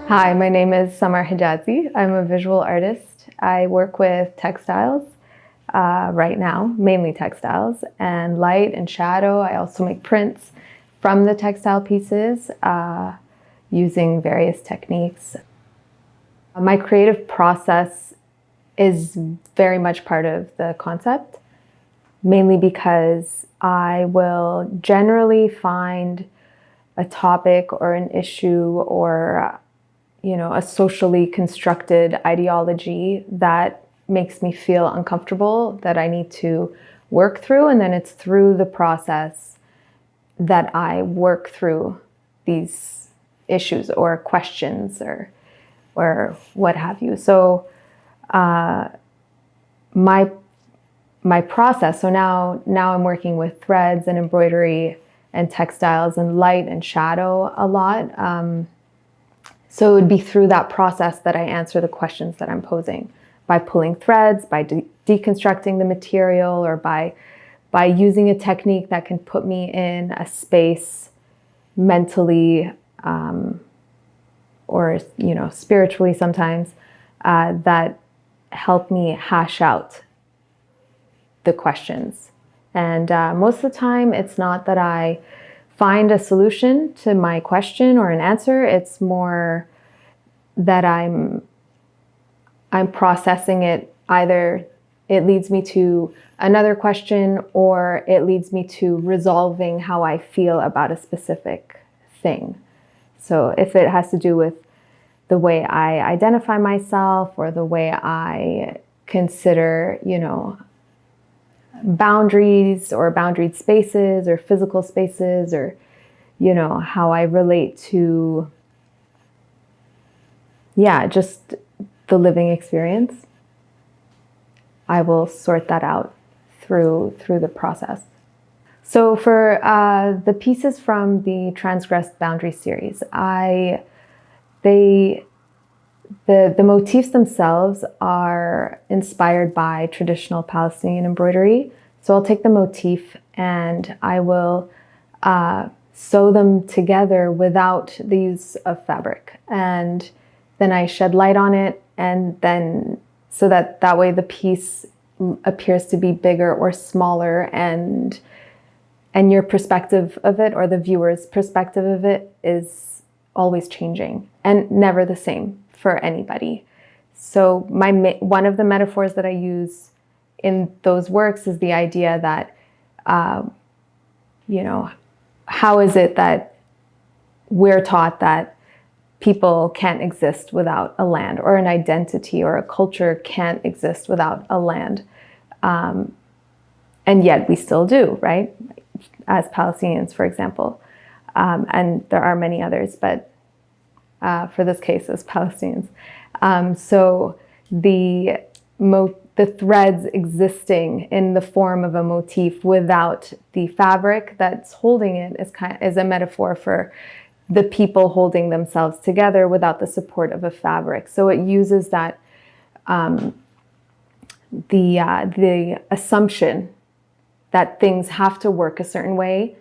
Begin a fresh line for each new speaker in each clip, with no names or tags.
Hi, my name is Samar Hijazi. I'm a visual artist. I work with textiles right now, mainly textiles, and light and shadow. I also make prints from the textile pieces using various techniques. My creative process is very much part of the concept, mainly because I will generally find a topic or an issue or a socially constructed ideology that makes me feel uncomfortable that I need to work through. And then it's through the process that I work through these issues or questions or what have you. So my my process. So now I'm working with threads and embroidery and textiles and light and shadow a lot. So it would be through that process that I answer the questions that I'm posing by pulling threads, by deconstructing the material, or by using a technique that can put me in a space mentally or spiritually sometimes that help me hash out the questions. And most of the time, it's not that I find a solution to my question or an answer. It's more that I'm processing it. Either it leads me to another question or it leads me to resolving how I feel about a specific thing. So if it has to do with the way I identify myself or the way I consider, boundaries or boundaried spaces or physical spaces, or how I relate to just the living experience, I will sort that out through the process. So for the pieces from the Transgressed Boundary series, the motifs themselves are inspired by traditional Palestinian embroidery. So I'll take the motif and I will sew them together without the use of fabric. And then I shed light on it, and then so that way the piece appears to be bigger or smaller, and your perspective of it, or the viewer's perspective of it, is always changing and never the same for anybody. So one of the metaphors that I use in those works is the idea that, how is it that we're taught that people can't exist without a land, or an identity or a culture can't exist without a land? And yet we still do, right? As Palestinians, for example. And there are many others, but for this case, as Palestinians. So the threads existing in the form of a motif without the fabric that's holding it is a metaphor for the people holding themselves together without the support of a fabric. So it uses that the assumption that things have to work a certain way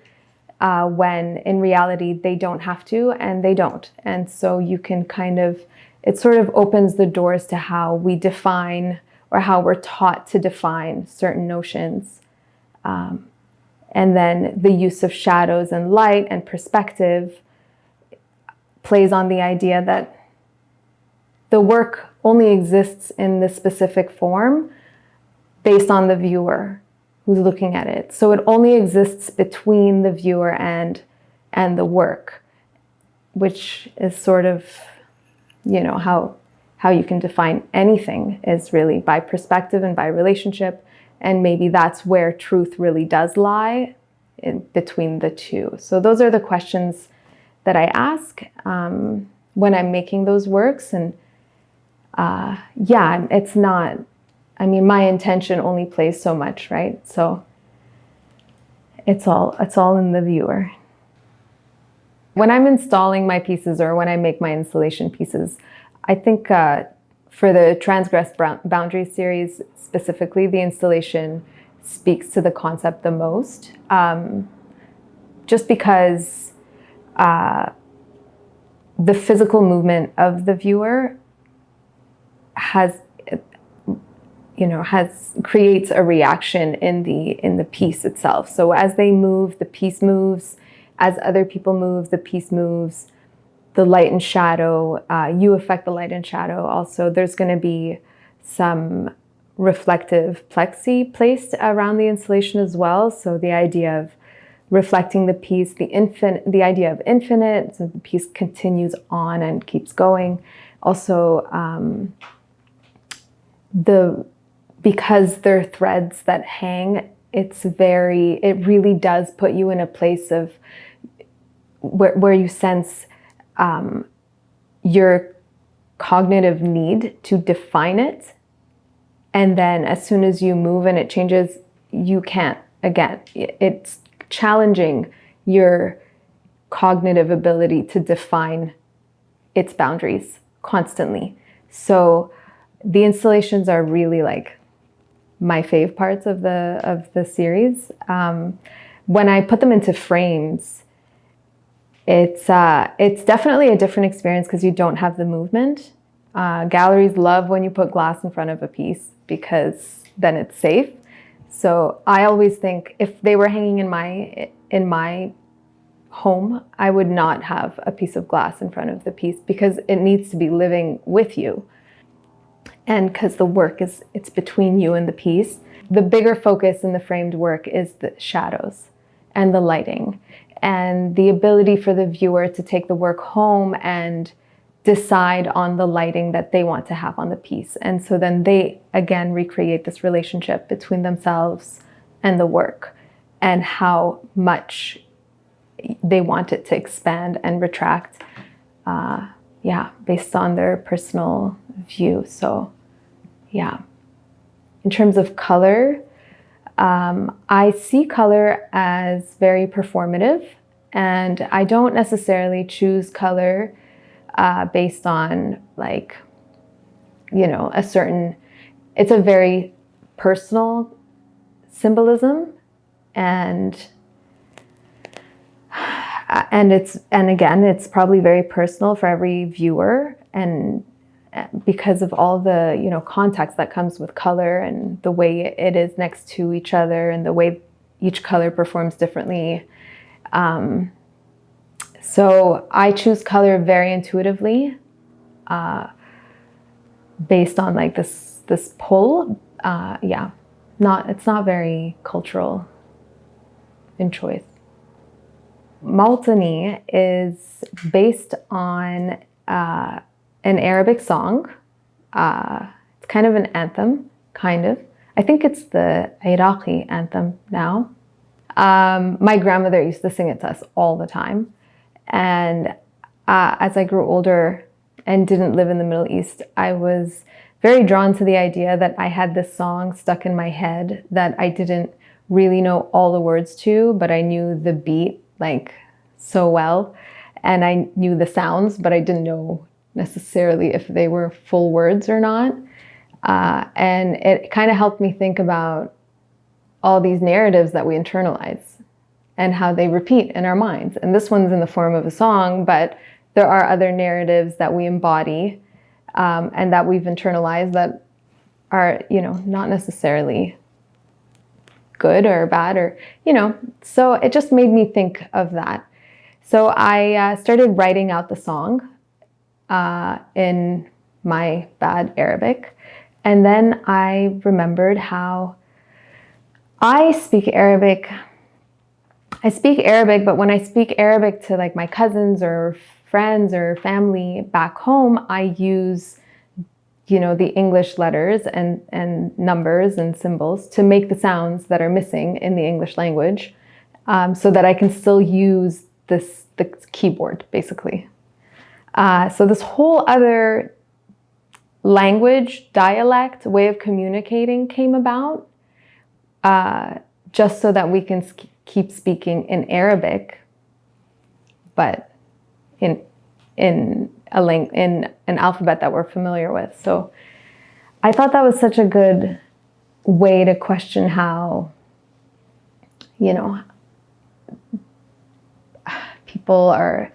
when in reality they don't have to, and they don't. And so you can it sort of opens the doors to how we define, or how we're taught to define, certain notions. And then the use of shadows and light and perspective plays on the idea that the work only exists in this specific form based on the viewer who's looking at it. So it only exists between the viewer and the work, which is sort of, how you can define anything is really by perspective and by relationship. And maybe that's where truth really does lie, in between the two. So those are the questions that I ask when I'm making those works. And it's not, my intention only plays so much, right? So it's all in the viewer. When I'm installing my pieces, or when I make my installation pieces, I think for the Transgressed Boundary series specifically, the installation speaks to the concept the most. Just because the physical movement of the viewer has creates a reaction in the piece itself. So as they move, the piece moves. As other people move, the piece moves. The light and shadow, you affect the light and shadow. Also, there's going to be some reflective plexi placed around the installation as well. So the idea of reflecting the piece, the idea of infinite, so the piece continues on and keeps going. Also, because they're threads that hang, it really does put you in a place of where you sense your cognitive need to define it. And then as soon as you move and it changes, you can't again. It's challenging your cognitive ability to define its boundaries constantly. So the installations are really like my fave parts of the series. When I put them into frames, it's definitely a different experience because you don't have the movement. Galleries love when you put glass in front of a piece because then it's safe. So I always think if they were hanging in my home, I would not have a piece of glass in front of the piece because it needs to be living with you. And because the work it's between you and the piece. The bigger focus in the framed work is the shadows and the lighting and the ability for the viewer to take the work home and decide on the lighting that they want to have on the piece. And so then they, again, recreate this relationship between themselves and the work and how much they want it to expand and retract, based on their personal view. So, yeah. In terms of color, I see color as very performative, and I don't necessarily choose color based on it's a very personal symbolism, and it's probably very personal for every viewer, and because of all the context that comes with color and the way it is next to each other and the way each color performs differently. So I choose color very intuitively, based on this pull. It's not very cultural in choice. Mawtani is based on an Arabic song. It's kind of an anthem, kind of. I think it's the Iraqi anthem now. My grandmother used to sing it to us all the time. And as I grew older and didn't live in the Middle East, I was very drawn to the idea that I had this song stuck in my head that I didn't really know all the words to, but I knew the beat so well. And I knew the sounds, but I didn't know necessarily if they were full words or not. And it kind of helped me think about all these narratives that we internalize and how they repeat in our minds. And this one's in the form of a song, but there are other narratives that we embody and that we've internalized that are, not necessarily good or bad or, so it just made me think of that. So I started writing out the song in my bad Arabic. And then I remembered how I speak Arabic, but when I speak Arabic to my cousins or friends or family back home, I use, the English letters and numbers and symbols to make the sounds that are missing in the English language, so that I can still use the keyboard, basically. So this whole other language, dialect, way of communicating came about, just so that we can keep speaking in Arabic, but in an alphabet that we're familiar with. So I thought that was such a good way to question how, people are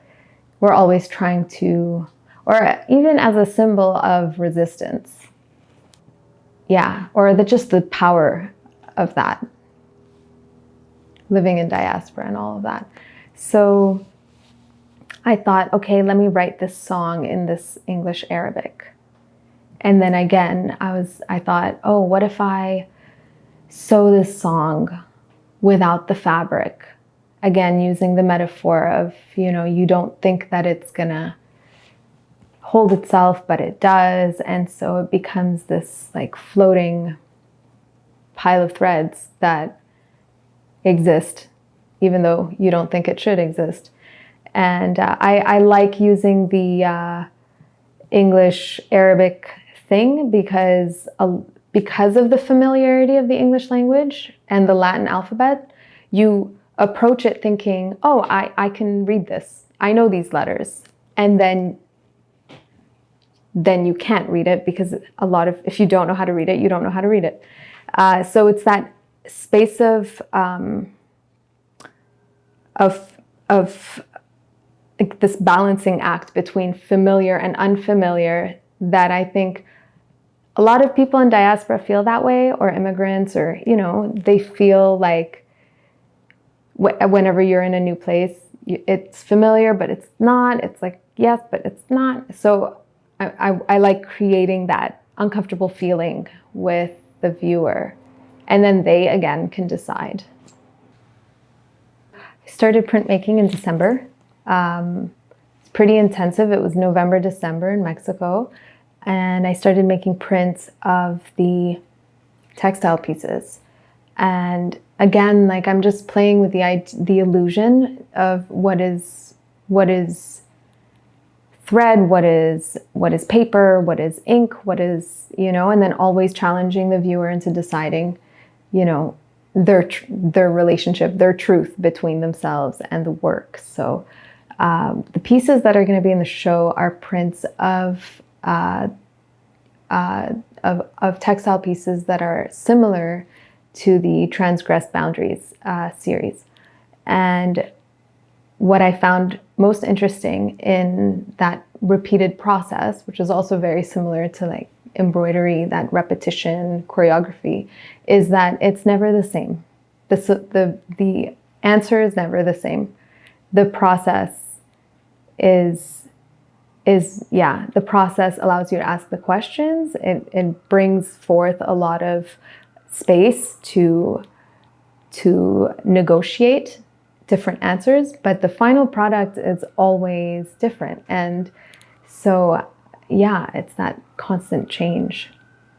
we're always trying to, or even as a symbol of resistance. Yeah, or just the power of that, living in diaspora and all of that. So I thought, okay, let me write this song in this English Arabic. And then again, I thought, oh, what if I sew this song without the fabric? Again, using the metaphor of, you don't think that it's gonna hold itself, but it does. And so it becomes this like floating pile of threads that exist, even though you don't think it should exist. And I like using the English Arabic thing because of the familiarity of the English language and the Latin alphabet. You approach it thinking, oh, I can read this. I know these letters. And then you can't read it because if you don't know how to read it, you don't know how to read it. So it's that space of this balancing act between familiar and unfamiliar that I think a lot of people in diaspora feel that way, or immigrants, or, they feel like whenever you're in a new place, it's familiar, but it's not. It's like, yes, but it's not. So I like creating that uncomfortable feeling with the viewer, and then they, again, can decide. I started printmaking in December. It's pretty intensive. It was November, December in Mexico. And I started making prints of the textile pieces. And again, like I'm just playing with the illusion of what is thread, what is paper, what is ink, what is, and then always challenging the viewer into deciding, their relationship, their truth between themselves and the work. So the pieces that are going to be in the show are prints of textile pieces that are similar to the Transgressed Boundaries series. And what I found most interesting in that repeated process, which is also very similar to like embroidery, that repetition, choreography, is that it's never the same. The answer is never the same. The process the process allows you to ask the questions. It brings forth a lot of space to negotiate different answers, but the final product is always different. And so, it's that constant change.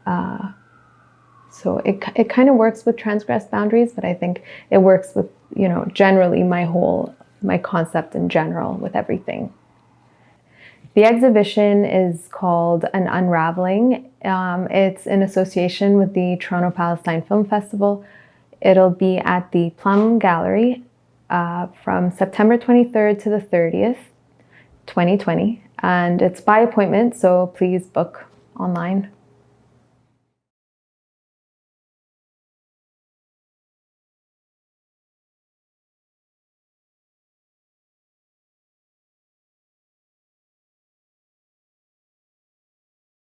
So it kind of works with Transgressed Boundaries, but I think it works with, generally my concept in general with everything. The exhibition is called An Unraveling. It's in association with the Toronto Palestine Film Festival. It'll be at the Plum Gallery from September 23rd to the 30th, 2020. And it's by appointment, so please book online.